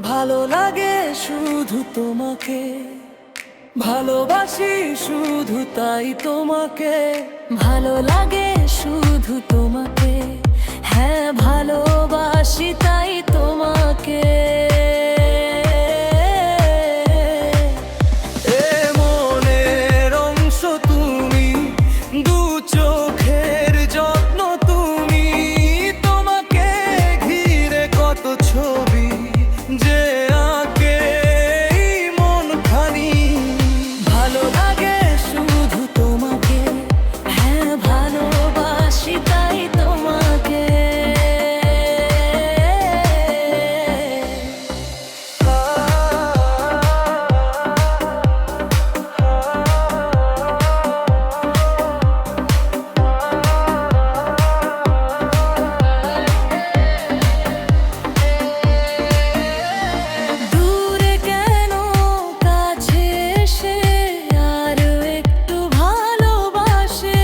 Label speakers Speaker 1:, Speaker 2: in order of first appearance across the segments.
Speaker 1: ভালো লাগে শুধু তোমাকে, ভালোবাসি শুধু তাই তোমাকে।
Speaker 2: ভালো লাগে শুধু তোমাকে, হ্যাঁ ভালোবাসি তাই তোমাকে।
Speaker 1: এ মনের অংশ তুমি, দু চোখের যত্ন তুমি। তোমাকে ঘিরে কত ছবি যে আঁকে এই মন খানি।
Speaker 2: ভালো লাগে শুধু তোমাকে, হ্যাঁ ভালোবাসি তাই তোমাকে। দূরে কেন কাছে এসে আরো একটু ভালোবাসে।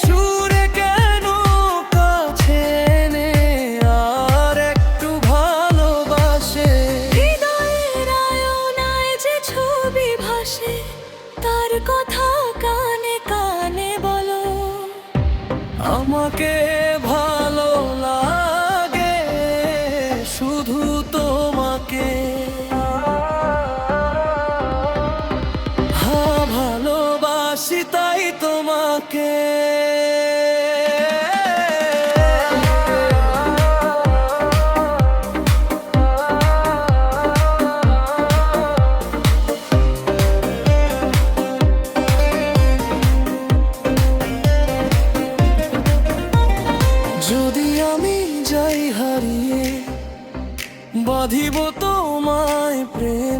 Speaker 1: সুরে কেন কাছে এনে আর একটু ভালোবাসে।
Speaker 2: হৃদয়ের আয়নায় যে ছবি ভাসে, তার কথা কানে কানে বলো।
Speaker 1: আমাকে ভালো লাগে শুধু তোমাকে, হ্যাঁ ভালোবাসি তাই তোমাকে। যদি আমি যাই হারিয়ে, বাঁধিব তোমায় প্রেম।